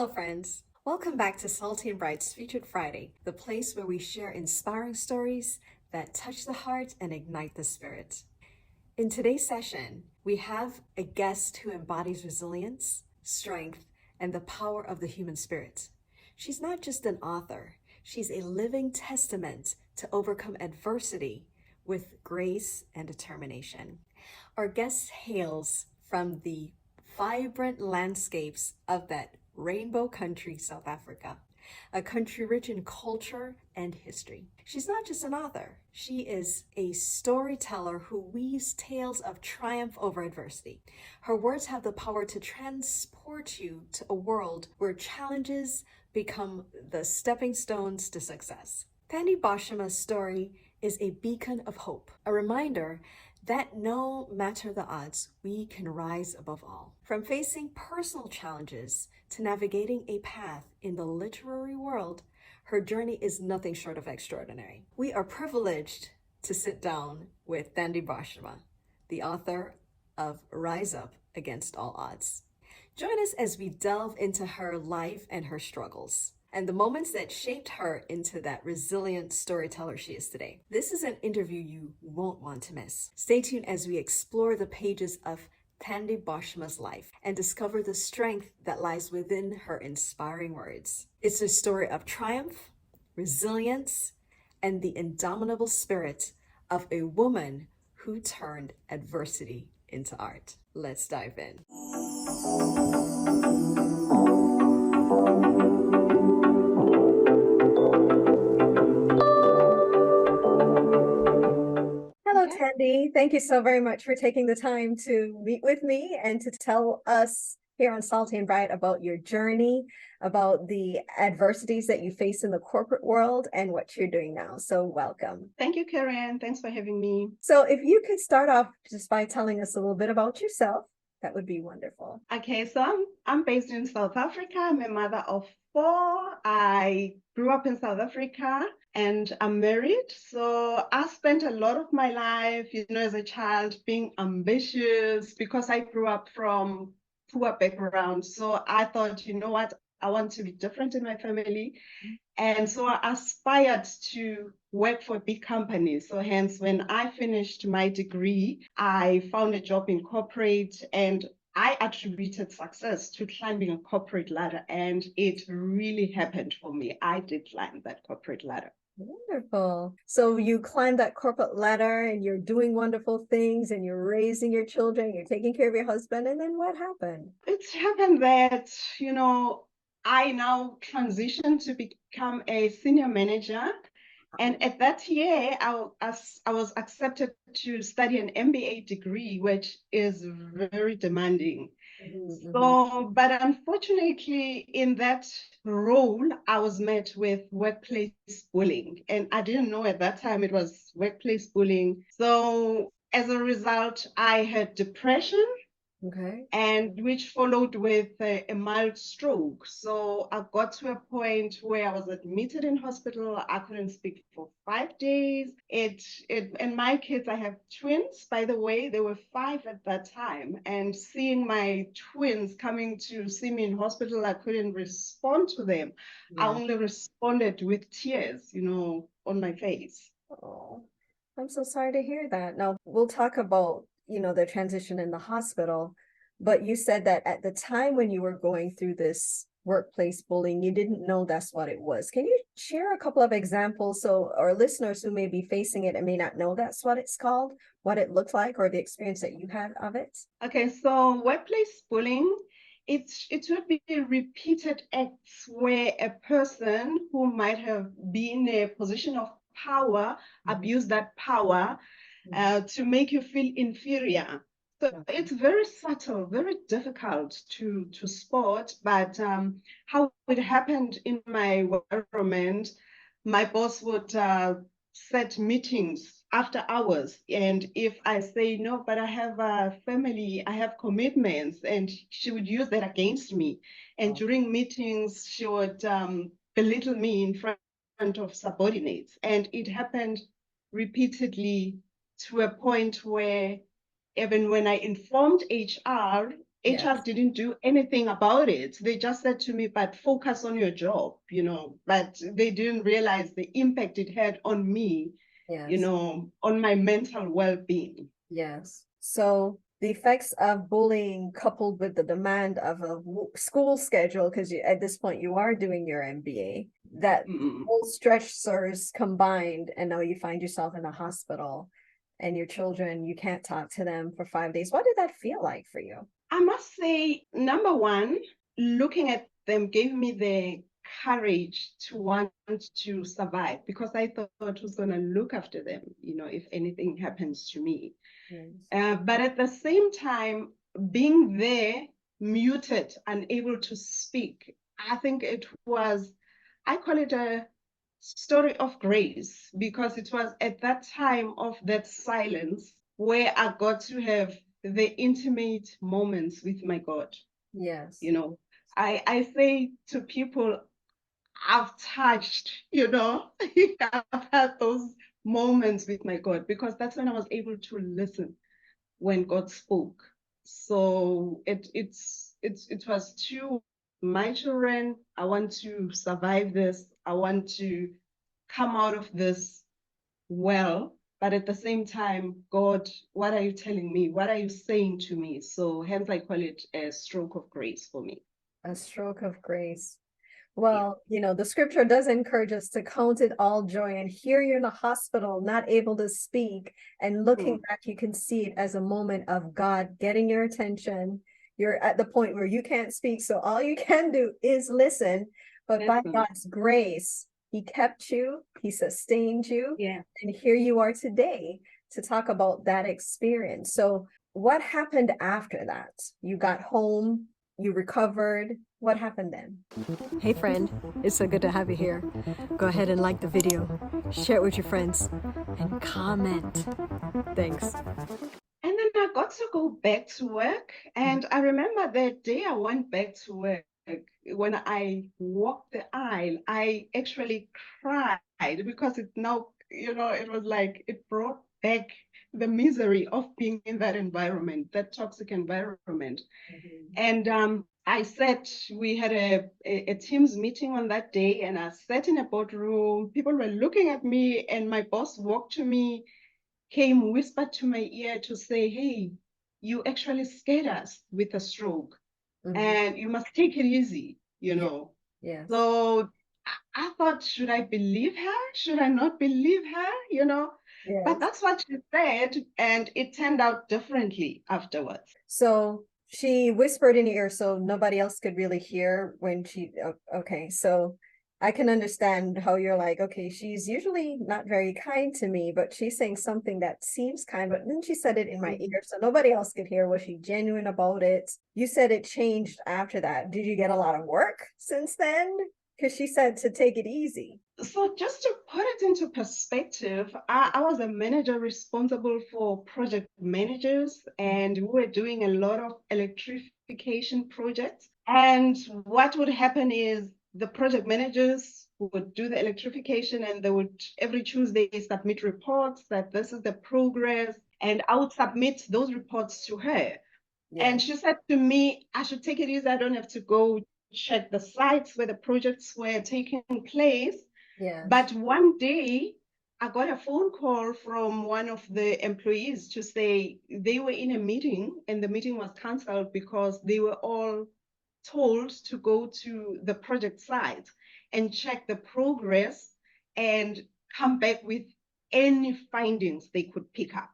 Hello, friends. Welcome back to Salty and Bright's Featured Friday, the place where we share inspiring stories that touch the heart and ignite the spirit. In today's session, we have a guest who embodies resilience, strength, and the power of the human spirit. She's not just an author, she's a living testament to overcome adversity with grace and determination. Our guest hails from the vibrant landscapes of that rainbow country, South Africa, a country rich in culture and history. She's not just an author, she is a storyteller who weaves tales of triumph over adversity. Her words have the power to transport you to a world where challenges become the stepping stones to success. Thandi Boshoma's story is a beacon of hope, a reminder that no matter the odds, we can rise above all. From facing personal challenges to navigating a path in the literary world, her journey is nothing short of extraordinary. We are privileged to sit down with Thandi Bosoma, the author of Rise Up Against All Odds. Join us as we delve into her life and her struggles, and the moments that shaped her into that resilient storyteller she is today. This is an interview you won't want to miss. Stay tuned as we explore the pages of Thandi Boshoma's life and discover the strength that lies within her inspiring words. It's a story of triumph, resilience, and the indomitable spirit of a woman who turned adversity into art. Let's dive in. Hello, Thandi. Thank you so very much for taking the time to meet with me and to tell us here on Salty and Bright about your journey, about the adversities that you face in the corporate world and what you're doing now. So welcome. Thank you, Karen. Thanks for having me. So if you could start off just by telling us a little bit about yourself, that would be wonderful. Okay, so I'm based in South Africa. I'm a mother of 4. I grew up in South Africa and I'm married. So I spent a lot of my life, as a child being ambitious because I grew up from poor background. So I thought, you know what, I want to be different in my family. And so I aspired to work for big companies. So hence, when I finished my degree, I found a job in corporate and I attributed success to climbing a corporate ladder. And it really happened for me. I did climb that corporate ladder. Wonderful. So you climbed that corporate ladder and you're doing wonderful things and you're raising your children, you're taking care of your husband. And then what happened? It's happened that, I now transitioned to become a senior manager. And at that year, I was accepted to study an MBA degree, which is very demanding. Mm-hmm. So, but unfortunately, in that role, I was met with workplace bullying. And I didn't know at that time it was workplace bullying. So, as a result, I had depression. Okay. And which followed with a mild stroke. So I got to a point where I was admitted in hospital. I couldn't speak for 5 days. And my kids, I have twins, by the way, they were 5 at that time. And seeing my twins coming to see me in hospital, I couldn't respond to them. Yeah. I only responded with tears, on my face. Oh, I'm so sorry to hear that. Now, we'll talk about, the transition in the hospital, but you said that at the time when you were going through this workplace bullying, you didn't know that's what it was. Can you share a couple of examples so our listeners who may be facing it and may not know that's what it's called, what it looked like, or the experience that you had of it? Okay, so workplace bullying, it would be repeated acts where a person who might have been in a position of power abuse that power to make you feel inferior. So it's very subtle, very difficult to spot, but how it happened in my environment, my boss would set meetings after hours. And if I say, no, but I have a family, I have commitments, and she would use that against me. And during meetings, she would belittle me in front of subordinates. And it happened repeatedly to a point where even when I informed HR, Yes. HR didn't do anything about it. They just said to me, but focus on your job, but they didn't realize the impact it had on me, Yes. on my mental well-being. Yes. So the effects of bullying coupled with the demand of a school schedule, because at this point you are doing your MBA, that whole stressors combined, and now you find yourself in a hospital and your children, you can't talk to them for 5 days. What did that feel like for you? I must say, number one, looking at them gave me the courage to want to survive, because I thought who's going to look after them, if anything happens to me. Yes. But at the same time, being there, muted, unable to speak, I think I call it a story of grace, because it was at that time of that silence where I got to have the intimate moments with my God. Yes. I say to people, I've touched, I've had those moments with my God, because that's when I was able to listen when God spoke. So it was to my children, I want to survive this. I want to come out of this well, but at the same time, God, what are you telling me? What are you saying to me? So hence I call it a stroke of grace for me. A stroke of grace. Well, the scripture does encourage us to count it all joy. And here you're in the hospital, not able to speak. And looking back, you can see it as a moment of God getting your attention. You're at the point where you can't speak. So all you can do is listen. But by God's grace, He kept you, He sustained you. Yeah. And here you are today to talk about that experience. So what happened after that? You got home, you recovered. What happened then? Hey friend, it's so good to have you here. Go ahead and like the video, share it with your friends, and comment. Thanks. And then I got to go back to work. And I remember the day I went back to work, when I walked the aisle, I actually cried, because it now, it was like it brought back the misery of being in that environment, that toxic environment. And I sat, we had a Teams meeting on that day, and I sat in a boardroom. People were looking at me, and my boss walked to me, came, whispered to my ear to say, hey, you actually scared us with a stroke, and you must take it easy, Yes. So I thought, should I believe her? Should I not believe her? Yes. But that's what she said, and it turned out differently afterwards. So she whispered in your ear so nobody else could really hear when she, okay, so I can understand how you're like, okay, she's usually not very kind to me, but she's saying something that seems kind, but then she said it in my ear so nobody else could hear. Was she genuine about it? You said it changed after that. Did you get a lot of work since then? Because she said to take it easy. So just to put it into perspective, I was a manager responsible for project managers, and we were doing a lot of electrification projects. And what would happen is the project managers would do the electrification, and they would every Tuesday submit reports that this is the progress, and I would submit those reports to her. Yeah. And she said to me, I should take it easy. I don't have to go check the sites where the projects were taking place. Yeah. But one day I got a phone call from one of the employees to say they were in a meeting and the meeting was canceled because they were all told to go to the project site and check the progress and come back with any findings they could pick up.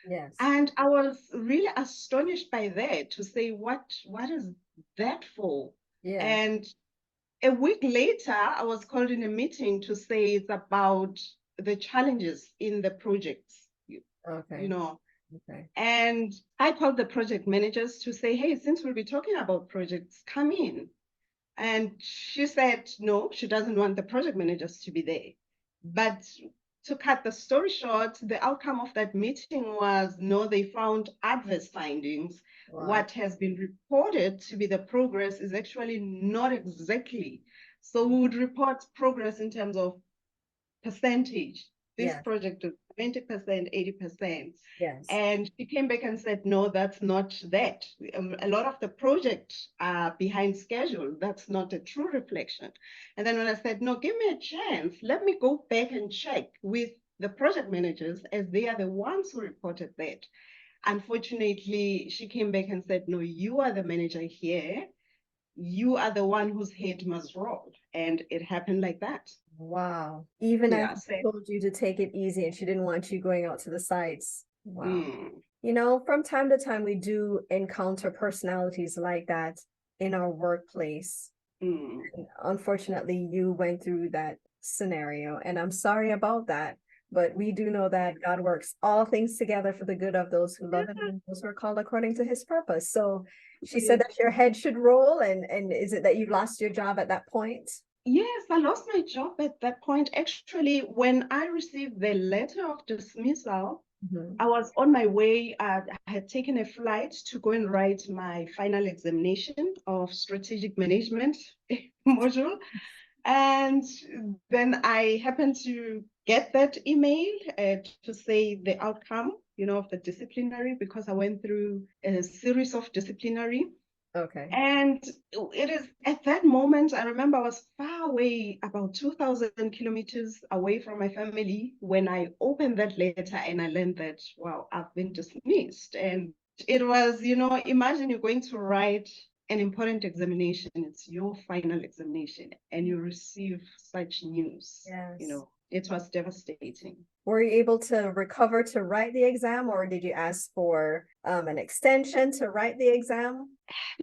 Yes. And I was really astonished by that, to say, what is that for? Yeah. And a week later, I was called in a meeting to say it's about the challenges in the projects. Okay. Okay. And I called the project managers to say, hey, since we'll be talking about projects, come in. And she said, no, she doesn't want the project managers to be there. But to cut the story short, the outcome of that meeting was, no, they found adverse findings. Wow. What has been reported to be the progress is actually not exactly. So we would report progress in terms of percentage. This project is 20%, 80%. Yes. And she came back and said, no, that's not that. A lot of the projects are behind schedule. That's not a true reflection. And then when I said, no, give me a chance, let me go back and check with the project managers, as they are the ones who reported that. Unfortunately, she came back and said, no, you are the manager here. You are the one whose head must roll. And it happened like that. Wow. Even Yeah, as she told you to take it easy and she didn't want you going out to the sites. Wow. Mm, You know, from time to time, we do encounter personalities like that in our workplace. mm. And unfortunately, you went through that scenario, and I'm sorry about that. But we do know that God works all things together for the good of those who love Him and those who are called according to His purpose. So she said that your head should roll, and is it that you lost your job at that point? Yes, I lost my job at that point. Actually, when I received the letter of dismissal, Mhm. I was on my way. I had taken a flight to go and write my final examination of strategic management module. And then I happened to get that email to say the outcome, of the disciplinary, because I went through a series of disciplinary. Okay. And it is at that moment, I remember I was far away, about 2,000 kilometers away from my family, when I opened that letter and I learned that, wow, I've been dismissed. And it was, imagine you're going to write an important examination, it's your final examination, and you receive such news. Yes. It was devastating. Were you able to recover to write the exam, or did you ask for an extension to write the exam?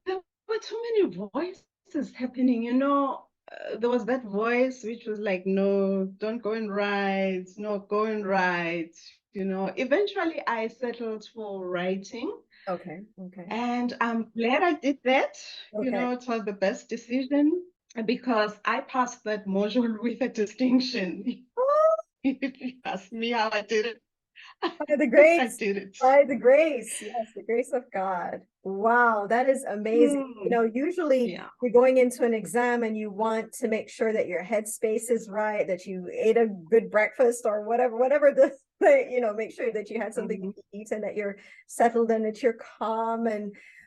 There were too many voices happening, there was that voice which was like, no, don't go and write, no, go and write. Eventually I settled for writing, Okay. Okay. and I'm glad I did that. Okay. It was the best decision because I passed that module with a distinction. Oh, If you ask me how I did it, by the I grace, did it. by the grace, yes, the grace of God. Wow, that is amazing. Usually Yeah. you're going into an exam and you want to make sure that your headspace is right, that you ate a good breakfast or whatever make sure that you had something Mhm. to eat and that you're settled and that you're calm.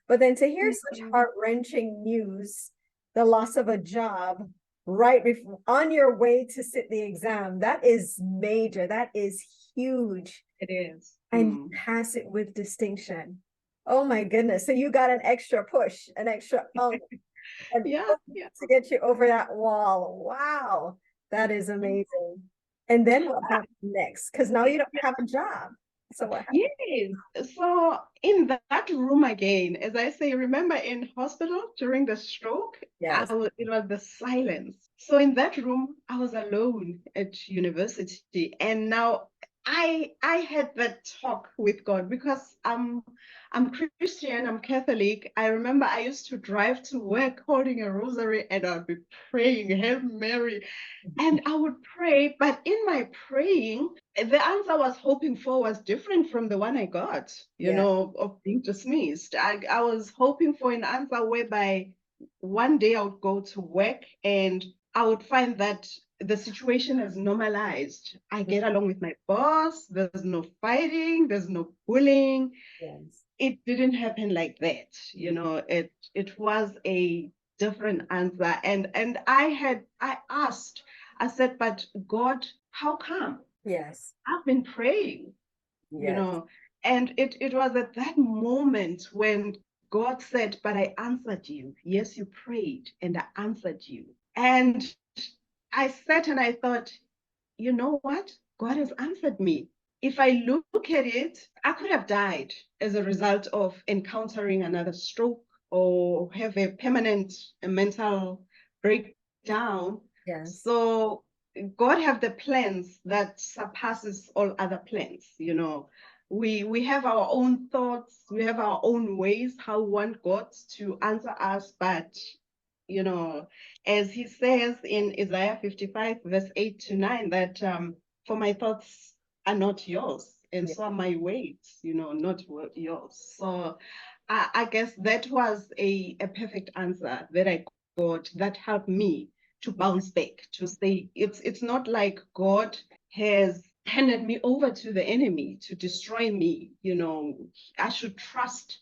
But then to hear such Mhm. heart-wrenching news, the loss of a job right before on your way to sit the exam, that is major. That is huge. It is. And you pass it with distinction. Oh my goodness. So you got an extra push, an extra Yeah, yeah. to get you over that wall. Wow. That is amazing. And then what happened next? Because now you don't have a job. So what happened? Yes. So in that room again, as I say, remember in hospital during the stroke, Yes. it was the silence. So in that room, I was alone at university, and now I had that talk with God because I'm Christian, I'm Catholic. I remember I used to drive to work holding a rosary, and I'd be praying, Hail Mary. And I would pray, but in my praying, the answer I was hoping for was different from the one I got, Yeah. of being dismissed. I was hoping for an answer whereby one day I would go to work and I would find that the situation has normalized. I get along with my boss, there's no fighting, there's no bullying. Yes. It didn't happen like that. It was a different answer. And I asked, I said, but God, how come? Yes. I've been praying, Yes. and it was at that moment when God said, but I answered you. Yes, you prayed and I answered you. And I sat and I thought, you know what? God has answered me. If I look at it, I could have died as a result of encountering another stroke or have a permanent mental breakdown. Yes. So God have the plans that surpasses all other plans. We have our own thoughts, we have our own ways how we want God to answer us, but as he says in Isaiah 55, verse 8 to 9, that for my thoughts are not yours, and Yeah. so are my ways, not yours. So I guess that was a perfect answer that I got that helped me to bounce back, to say it's not like God has handed me over to the enemy to destroy me. I should trust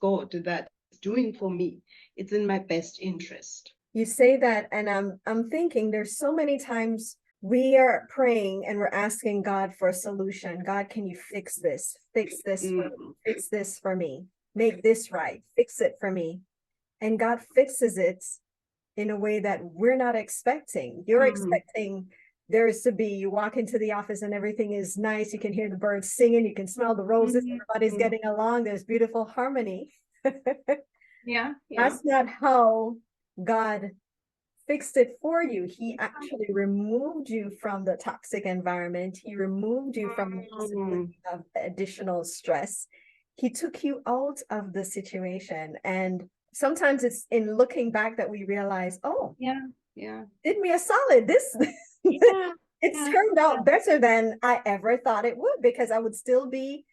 God that it's doing for me. It's in my best interest. You say that, and I'm thinking there's so many times we are praying and we're asking God for a solution. God, can you fix this? Fix this for me. Fix this for me. Make this right. Fix it for me. And God fixes it in a way that we're not expecting. You're expecting there's to be, you walk into the office and everything is nice. You can hear the birds singing. You can smell the roses. Everybody's getting along. There's beautiful harmony. Yeah. That's not how God fixed it for you. He actually removed you from the toxic environment. He removed you from the possibility of additional stress. He took you out of the situation. And sometimes it's in looking back that we realize, oh, did me a solid. It's turned out better than I ever thought it would, because I would still be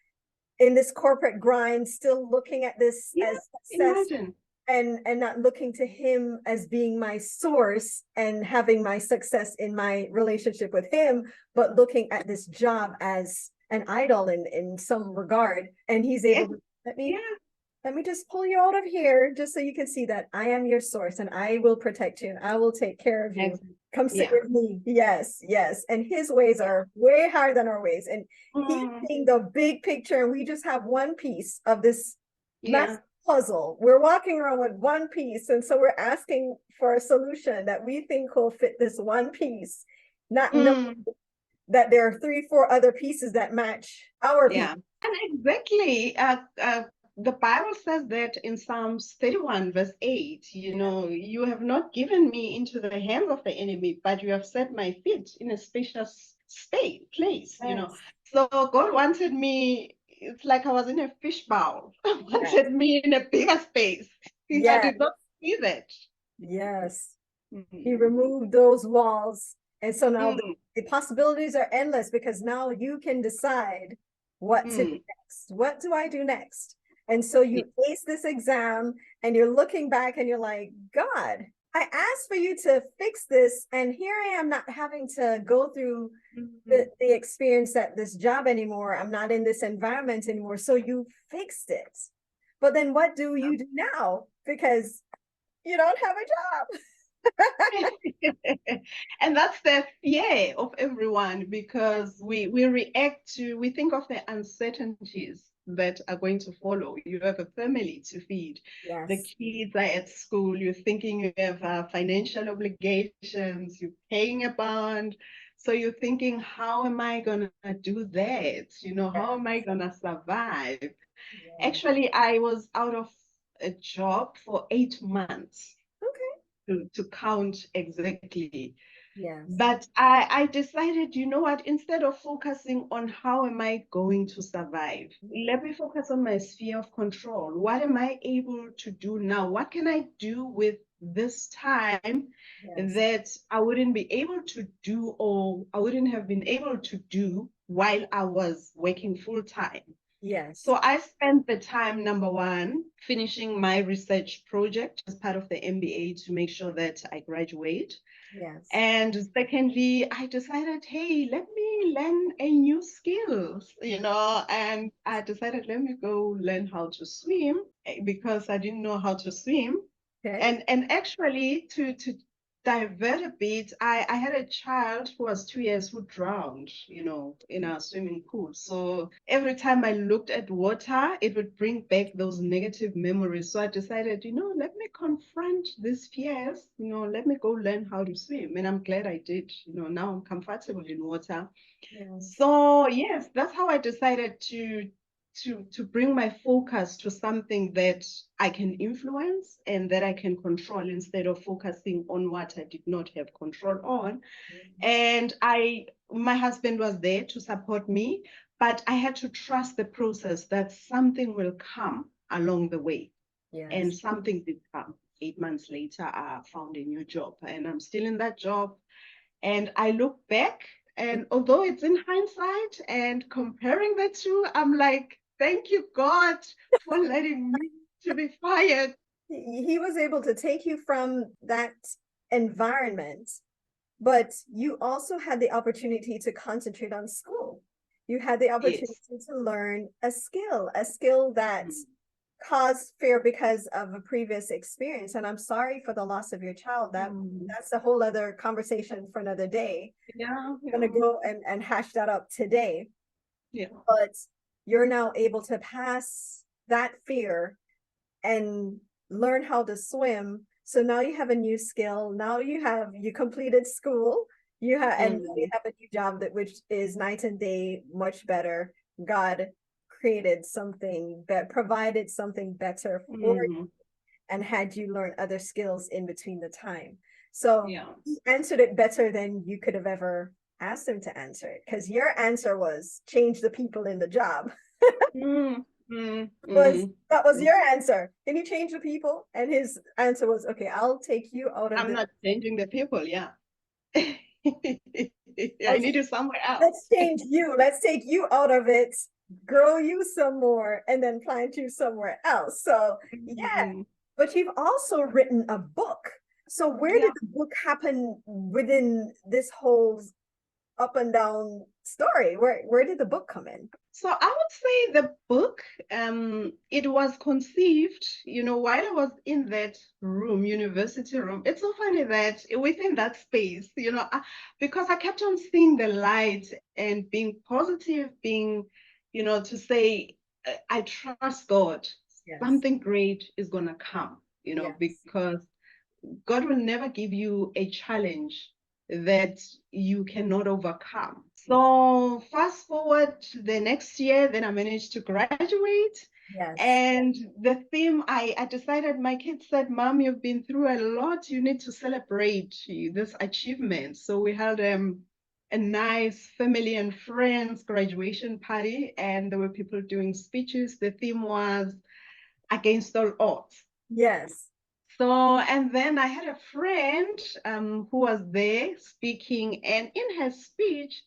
in this corporate grind, still looking at this as success. Imagine. And not looking to him as being my source and having my success in my relationship with him, but looking at this job as an idol in some regard. And he's able to let me just pull you out of here, just so you can see that I am your source and I will protect you and I will take care of you. Come sit with me. Yes. And his ways are way higher than our ways. And he's seeing the big picture, and we just have one piece of this massive puzzle. We're walking around with one piece, and so we're asking for a solution that we think will fit this one piece, not knowing that there are 3-4 other pieces that match our piece. And exactly, the Bible says that in Psalms 31 verse 8, you have not given me into the hands of the enemy, but you have set my feet in a spacious place. So God wanted me. It's like I was in a fish bowl. Wanted me in a bigger space. I did not see that. He removed those walls. And so now the possibilities are endless, because now you can decide what to do next. What do I do next? And so you ace this exam and you're looking back and you're like, God, I asked for you to fix this, and here I am not having to go through the experience at this job anymore. I'm not in this environment anymore. So you fixed it. But then what do you do now? Because you don't have a job. And that's the fear of everyone, because we think of the uncertainties that are going to follow. You have a family to feed. The kids are at school. You're thinking you have financial obligations. You're paying a bond. So you're thinking, how am I going to do that? How am I going to survive? Actually, I was out of a job for 8 months. To count exactly. But I decided, you know what, instead of focusing on how am I going to survive, let me focus on my sphere of control. What am I able to do now? What can I do with this time that I wouldn't be able to do, or I wouldn't have been able to do while I was working full time? So I spent the time, number one, finishing my research project as part of the MBA to make sure that I graduate. And secondly, I decided, hey, let me learn a new skill, and I decided, let me go learn how to swim, because I didn't know how to swim. And actually, to divert a bit, I had a child who was 2 years who drowned, in our swimming pool. So every time I looked at water, it would bring back those negative memories. So I decided, let me confront these fears, let me go learn how to swim. And I'm glad I did. Now I'm comfortable in water. So yes, that's how I decided to bring my focus to something that I can influence and that I can control, instead of focusing on what I did not have control on. And my husband was there to support me, but I had to trust the process, that something will come along the way. And something did come. 8 months later, I found a new job, and I'm still in that job. And I look back, and although it's in hindsight and comparing the two, I'm like, thank you, God, for letting me to be fired. He was able to take you from that environment but you also had the opportunity to concentrate on school. You had the opportunity Yes. to learn a skill that caused fear because of a previous experience. And I'm sorry for the loss of your child. Mm. That's a whole other conversation for another day. Yeah, I'm gonna yeah, go and hash that up today. yeah. But you're now able to pass that fear and learn how to swim. So now you have a new skill. Now you completed school. And now you Mm. have a new job that which is night and day, much better. God created something that provided something better for you Mm. and had you learn other skills in between the time. So Yeah. he answered it better than you could have ever asked him to answer it because your answer was change the people in the job. Mm. Mm. Was Mm. that was Mm. your answer? Can you change the people? And his answer was, okay, I'll take you out of I'm this. not changing the people, yeah. I I'll need take, you somewhere else. let's change you. Let's take you out of it, grow you some more, and then plant you somewhere else. So yeah, Mm. but you've also written a book. So where Yeah. did the book happen within this whole up and down story? Where did the book come in? So I would say the book, it was conceived, while I was in that room, university room. It's so funny that within that space, because I kept on seeing the light and being positive, to say, I trust God. Yes. Something great is gonna come, Yes. because God will never give you a challenge that you cannot overcome. So fast forward to the next year, then I managed to graduate. Yes. And the theme, I decided, my kids said, Mom, you've been through a lot. You need to celebrate this achievement. So we held a nice family and friends graduation party, and there were people doing speeches. The theme was against all odds. Yes. So, and then I had a friend who was there speaking, and in her speech,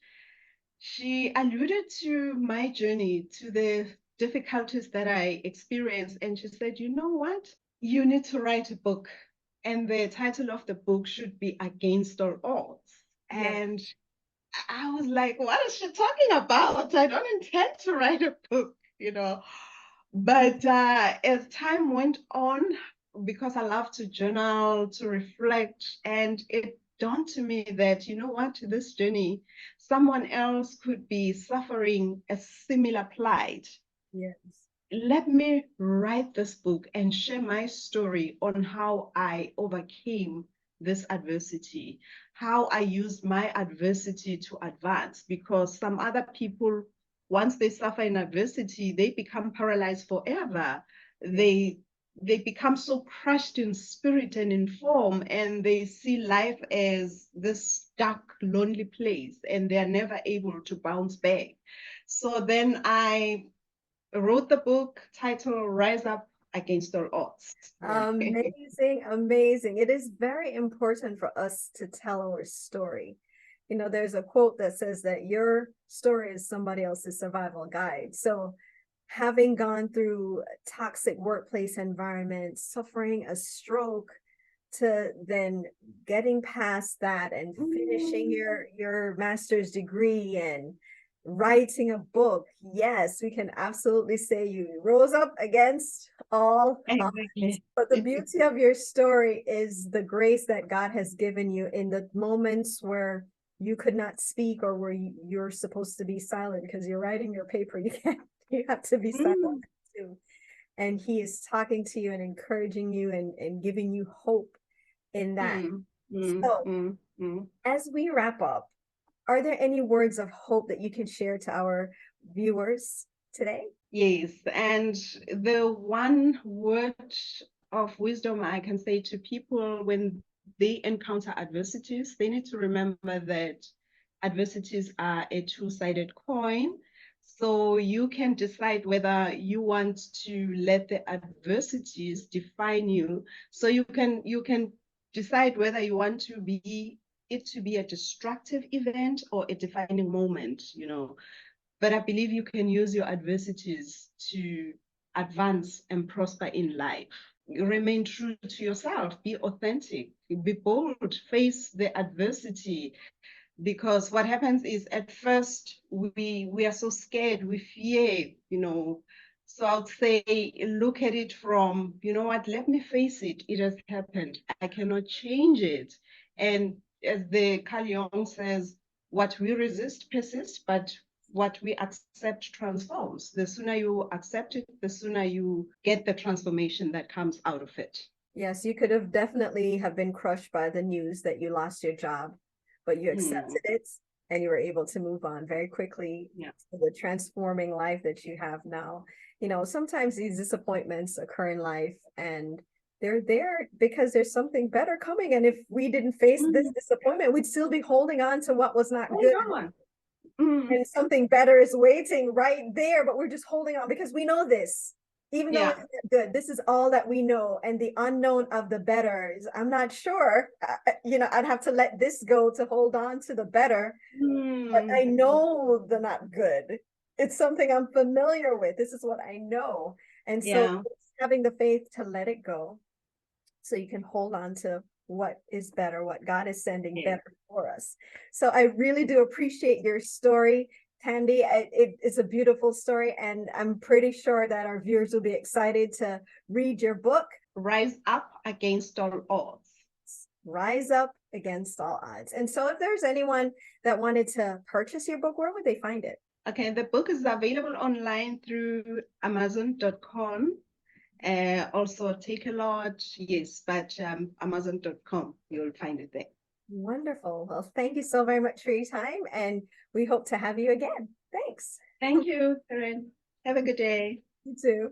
she alluded to my journey, to the difficulties that I experienced. And she said, you know what? You need to write a book. And the title of the book should be Against All Odds. Yes. And I was like, what is she talking about? I don't intend to write a book. But as time went on, because I love to journal, to reflect, and it dawned to me that, you know what, this journey, someone else could be suffering a similar plight. Yes. Let me write this book and share my story on how I overcame this adversity, how I used my adversity to advance, because some other people, once they suffer in adversity, they become paralyzed forever. Yes. They become so crushed in spirit and in form, and they see life as this dark, lonely place, and they are never able to bounce back. So then I wrote the book titled Rise Up Against All Odds. Amazing, amazing. It is very important for us to tell our story. You know, there's a quote that says that your story is somebody else's survival guide. So, having gone through toxic workplace environments, suffering a stroke, to then getting past that and finishing your master's degree and writing a book, yes, we can absolutely say you rose up against all odds. Exactly. But the beauty of your story is the grace that God has given you in the moments where you could not speak or where you're supposed to be silent because you're writing your paper. You have to be silent Mm, too. And he is talking to you and encouraging you and giving you hope in that. mm, mm, So, mm, mm. as we wrap up, are there any words of hope that you can share to our viewers today? Yes, and the one word of wisdom I can say to people when they encounter adversities, they need to remember that adversities are a two-sided coin. So you can decide whether you want to let the adversities define you. So you can decide whether you want to be it to be a destructive event or a defining moment. But I believe you can use your adversities to advance and prosper in life. remain true to yourself, be authentic, be bold, face the adversity. Because what happens is at first we are so scared, we fear, So I'll say, look at it from, you know what, let me face it. It has happened. I cannot change it. And as the Carl Jung says, what we resist persists, but what we accept transforms. The sooner you accept it, the sooner you get the transformation that comes out of it. Yes, you could have definitely have been crushed by the news that you lost your job, but you accepted it and you were able to move on very quickly to the transforming life that you have now. Sometimes these disappointments occur in life and they're there because there's something better coming. And if we didn't face this disappointment, we'd still be holding on to what was not good. And something better is waiting right there, but we're just holding on because we know this. Even though it's not good, this is all that we know. And the unknown of the better is, I'm not sure, I'd have to let this go to hold on to the better. But I know the not good. It's something I'm familiar with. This is what I know. And so having the faith to let it go so you can hold on to what is better, what God is sending better for us. So I really do appreciate your story, Tandy. It's a beautiful story, and I'm pretty sure that our viewers will be excited to read your book, Rise Up Against All Odds. Rise Up Against All Odds. And so if there's anyone that wanted to purchase your book, where would they find it? Okay, the book is available online through Amazon.com. Also Takealot, yes, but Amazon.com, you'll find it there. Wonderful. Well, thank you so very much for your time, and we hope to have you again. Thanks. Thank you, Karen. Have a good day. You too.